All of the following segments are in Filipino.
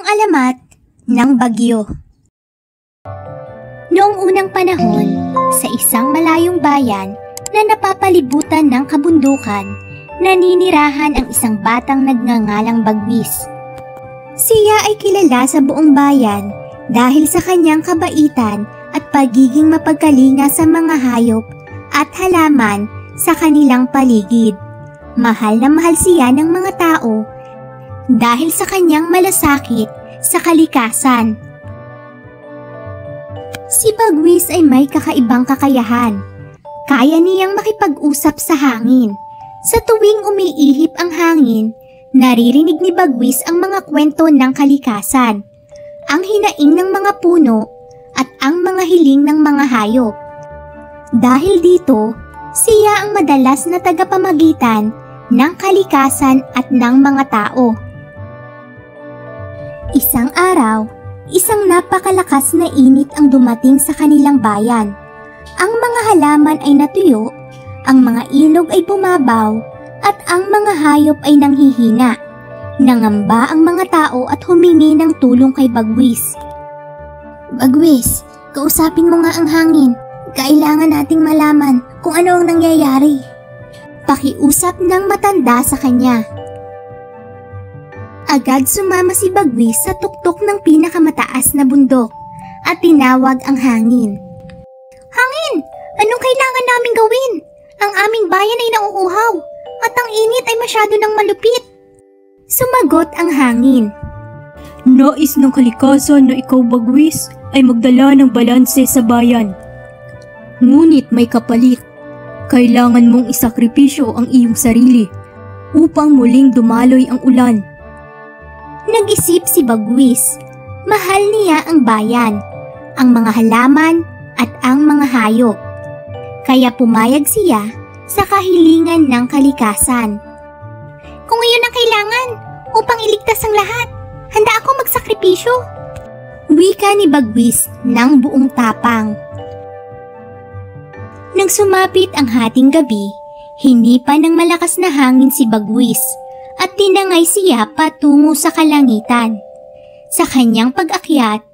alamat ng bagyo. Noong unang panahon, sa isang malayong bayan na napapalibutan ng kabundukan, naninirahan ang isang batang nagngangalang Bagwis. Siya ay kilala sa buong bayan dahil sa kanyang kabaitan at pagiging mapagkalinga sa mga hayop at halaman sa kanilang paligid. Mahal na mahal siya ng mga tao dahil sa kanyang malasakit sa kalikasan. Si Bagwis ay may kakaibang kakayahan. Kaya niyang makipag-usap sa hangin. Sa tuwing umiihip ang hangin, naririnig ni Bagwis ang mga kwento ng kalikasan, ang hinaing ng mga puno at ang mga hiling ng mga hayop. Dahil dito, siya ang madalas na tagapamagitan ng kalikasan at ng mga tao. Isang araw, isang napakalakas na init ang dumating sa kanilang bayan. Ang mga halaman ay natuyo, ang mga ilog ay bumabaw, at ang mga hayop ay nanghihina. Nangamba ang mga tao at humingi ng tulong kay Bagwis. Bagwis, kausapin mo nga ang hangin. Kailangan nating malaman kung ano ang nangyayari. Pakiusap ng matanda sa kanya. Agad sumama si Bagwis sa tuktok ng pinakamataas na bundok at tinawag ang hangin. Hangin! Anong kailangan naming gawin? Ang aming bayan ay nauuhaw at ang init ay masyado nang malupit. Sumagot ang hangin. Nais ng kalikasan na ikaw, Bagwis, ay magdala ng balanse sa bayan. Ngunit may kapalit. Kailangan mong isakripisyo ang iyong sarili upang muling dumaloy ang ulan. Nag-isip si Bagwis. Mahal niya ang bayan, ang mga halaman at ang mga hayop. Kaya pumayag siya sa kahilingan ng kalikasan. Kung iyon ang kailangan upang iligtas ang lahat, handa ako magsakripisyo. Wika ni Bagwis ng buong tapang. Nang sumapit ang hating gabi, hinipan ng malakas na hangin si Bagwis at tinangay siya patungo sa kalangitan. Sa kanyang pag-akyat,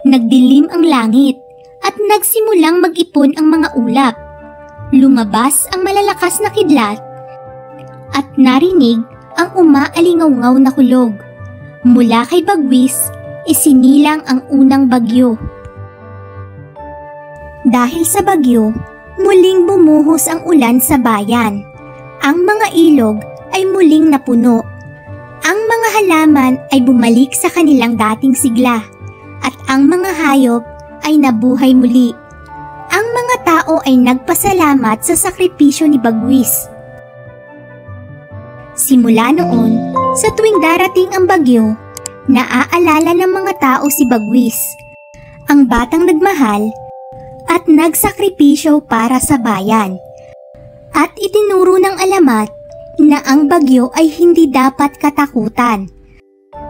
nagdilim ang langit at nagsimulang mag-ipon ang mga ulap. Lumabas ang malalakas na kidlat at narinig ang umaalingaw-ngaw na kulog. Mula kay Bagwis, isinilang ang unang bagyo. Dahil sa bagyo, muling bumuhos ang ulan sa bayan. Ang mga ilog ay muling napuno. Ang mga halaman ay bumalik sa kanilang dating sigla at ang mga hayop ay nabuhay muli. Ang mga tao ay nagpasalamat sa sakripisyo ni Bagwis. Simula noon, sa tuwing darating ang bagyo, naaalala ng mga tao si Bagwis, ang batang nagmahal at nagsakripisyo para sa bayan. At itinuro ng alamat na ang bagyo ay hindi dapat katakutan,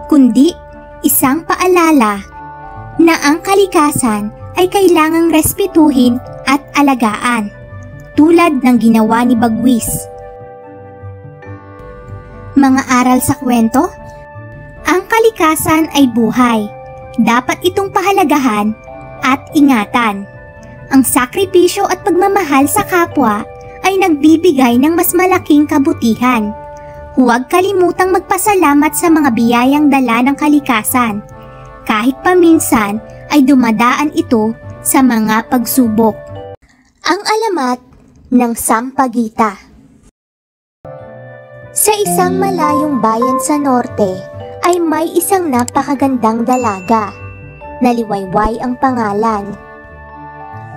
kundi isang paalala na ang kalikasan ay kailangang respetuhin at alagaan, tulad ng ginawa ni Bagwis. Mga aral sa kwento? Ang kalikasan ay buhay. Dapat itong pahalagahan at ingatan. Ang sakripisyo at pagmamahal sa kapwa ay nagbibigay ng mas malaking kabutihan. Huwag kalimutang magpasalamat sa mga biyayang dala ng kalikasan, kahit paminsan ay dumadaan ito sa mga pagsubok. Ang alamat ng Sampaguita. Sa isang malayong bayan sa norte ay may isang napakagandang dalaga. Liwayway ang pangalan.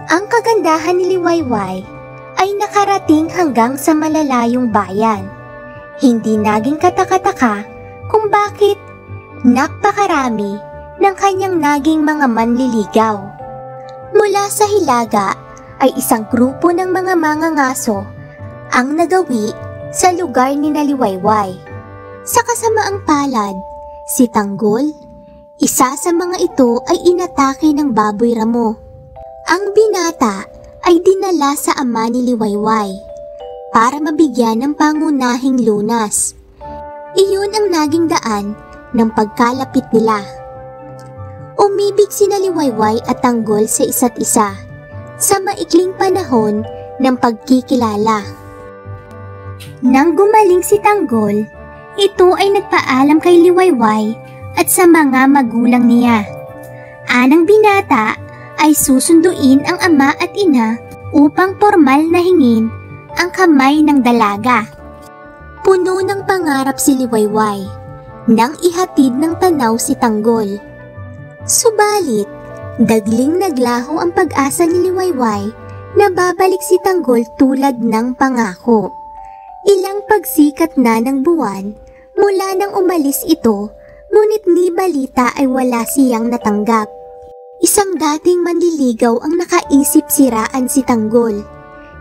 Ang kagandahan ni Liwayway ay nakarating hanggang sa malalayong bayan. Hindi naging katakataka kung bakit napakarami ng kanyang naging mga manliligaw. Mula sa Hilaga ay isang grupo ng mga mangangaso ang nagawi sa lugar ni Liwayway. Sa kasamaang palad, si Tanggol, isa sa mga ito ay inatake ng baboy ramo. Ang binata ay dinala sa ama ni Liwayway para mabigyan ng pangunahing lunas. Iyon ang naging daan ng pagkalapit nila. Umibig sina Liwayway at Tanggol sa isa't isa sa maikling panahon ng pagkikilala. Nang gumaling si Tanggol, ito ay nagpaalam kay Liwayway at sa mga magulang niya. Anang binata ay susunduin ang ama at ina upang formal na hingin ang kamay ng dalaga. Puno ng pangarap si Liwayway nang ihatid ng tanaw si Tanggol. Subalit, dagling naglaho ang pag-asa ni Liwayway na babalik si Tanggol tulad ng pangako. Ilang pagsikat na ng buwan mula nang umalis ito, ngunit ni balita ay wala siyang natanggap. Isang dating manliligaw ang nakaisip siraan si Tanggol.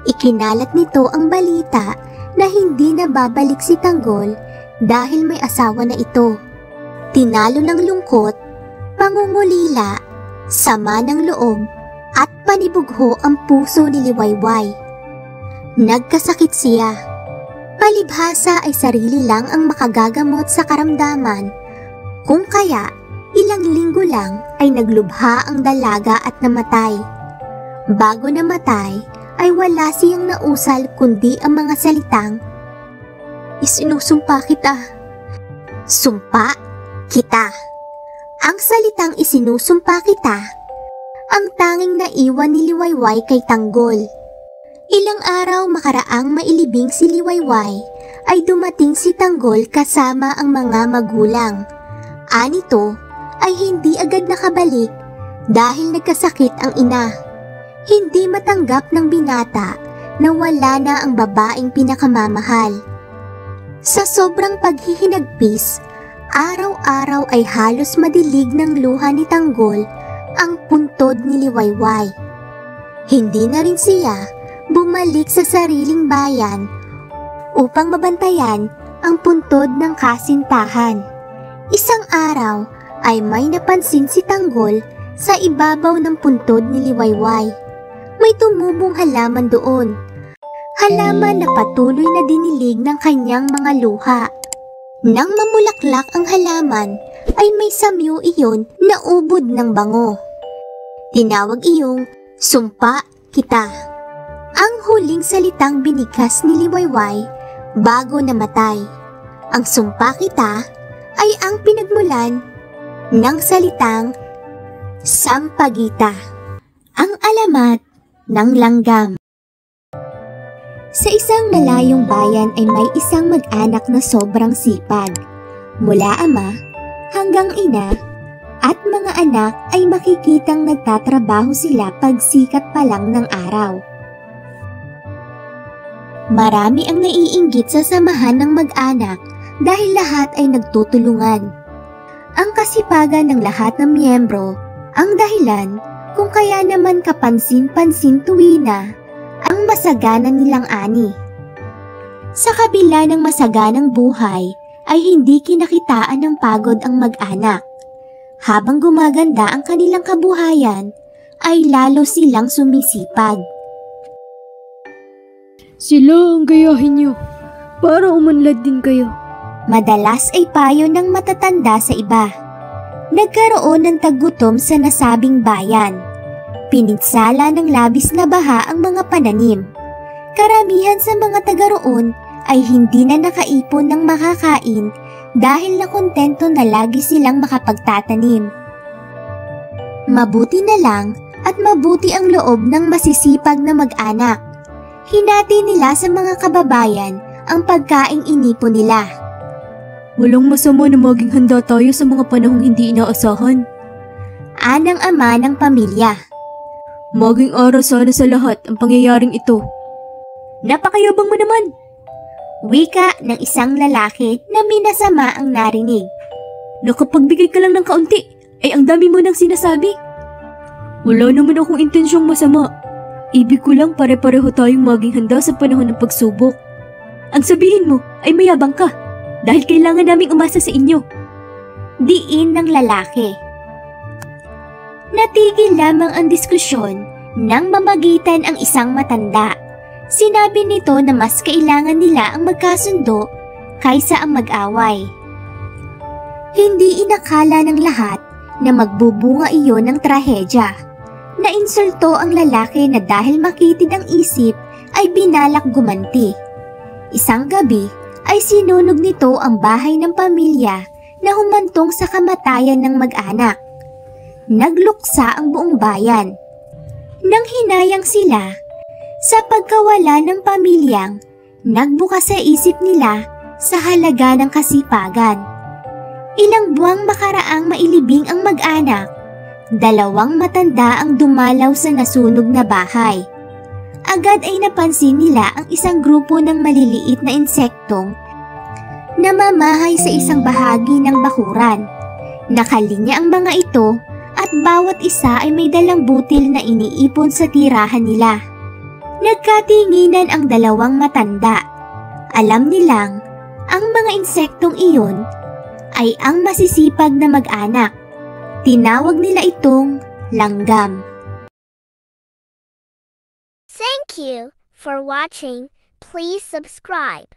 Ikinalat nito ang balita na hindi na babalik si Tanggol dahil may asawa na ito. Tinalo ng lungkot, pangungulila, sama ng loob at panibugho ang puso ni Liwayway. Nagkasakit siya. Palibhasa ay sarili lang ang makagagamot sa karamdaman, kung kaya ilang linggo lang ay naglubha ang dalaga at namatay. Bago namatay ay wala siyang nausal kundi ang mga salitang, "Isinusumpa kita." Sumpa kita. Ang salitang "isinusumpa kita" ang tanging naiwan ni Liwayway kay Tanggol. Ilang araw makaraang mailibing si Liwayway ay dumating si Tanggol kasama ang mga magulang. Anito ay hindi agad nakabalik dahil nagkasakit ang ina. Hindi matanggap ng binata na wala na ang babaeng pinakamamahal. Sa sobrang paghihinagpis, araw-araw ay halos madilig ng luha ni Tanggol ang puntod ni Liwayway. Hindi na rin siya bumalik sa sariling bayan upang mabantayan ang puntod ng kasintahan. Isang araw ay may napansin si Tanggol sa ibabaw ng puntod ni Liwayway. May tumubong halaman doon. Halaman na patuloy na dinilig ng kanyang mga luha. Nang mamulaklak ang halaman ay may samyo iyon na ubod ng bango. Tinawag iyong "sumpa kita." Ang huling salitang binigkas ni Liwayway bago namatay. Ang "sumpa kita" ay ang pinagmulan ng salitang "sampagita", ang alamat ng langgam. Sa isang malayong bayan ay may isang mag-anak na sobrang sipag. Mula ama hanggang ina at mga anak ay makikitang nagtatrabaho sila pagsikat pa lang ng araw. Marami ang naiinggit sa samahan ng mag-anak dahil lahat ay nagtutulungan. Ang kasipagan ng lahat ng miyembro ang dahilan kung kaya naman kapansin-pansin tuwina ang masagana nilang ani. Sa kabila ng masaganang buhay ay hindi kinakitaan ng pagod ang mag-anak. Habang gumaganda ang kanilang kabuhayan ay lalo silang sumisipag. Sila ang gayahin nyo para umunlad din kayo. Madalas ay payo ng matatanda sa iba. Nagkaroon ng taggutom sa nasabing bayan. Pininsala ng labis na baha ang mga pananim. Karamihan sa mga taga roon ay hindi na nakaipon ng makakain dahil nakontento na lagi silang makapagtatanim. Mabuti na lang at mabuti ang loob ng masisipag na mag-anak. Hinati nila sa mga kababayan ang pagkaing inipon nila. Walang masama na maging handa tayo sa mga panahong hindi inaasahan. Anang ama ng pamilya. Maging aral sana sa lahat ang pangyayaring ito. Napakayabang mo naman! Wika ng isang lalaki na minasama ang narinig. Nakapagbigay ka lang ng kaunti, ay ang dami mo nang sinasabi. Wala naman akong intensyong masama. Ibig ko lang pare-pareho tayong maging handa sa panahon ng pagsubok. Ang sabihin mo ay mayabang ka dahil kailangan naming umasa sa inyo. Diin ng lalaki. Natigil lamang ang diskusyon nang mamagitan ang isang matanda. Sinabi nito na mas kailangan nila ang magkasundo kaysa ang mag-away. Hindi inakala ng lahat na magbubunga iyon ng trahedya. Nainsulto ang lalaki na dahil makitid ang isip ay binalak gumanti. Isang gabi ay sinunog nito ang bahay ng pamilya na humantong sa kamatayan ng mag-anak. Nagluksa ang buong bayan. Nang hinayang sila, sa pagkawala ng pamilyang, nagbukas sa isip nila sa halaga ng kasipagan. Ilang buwang makaraang mailibing ang mag-anak, 2 matanda ang dumalaw sa nasunog na bahay. Agad ay napansin nila ang isang grupo ng maliliit na insektong namamahay sa isang bahagi ng bakuran. Nakalinya ang mga ito at bawat isa ay may dalang butil na iniipon sa tirahan nila. Nagkatinginan ang 2 matanda. Alam nilang ang mga insektong iyon ay ang masisipag na mag-anak. Tinawag nila itong langgam. Thank you for watching. Please subscribe.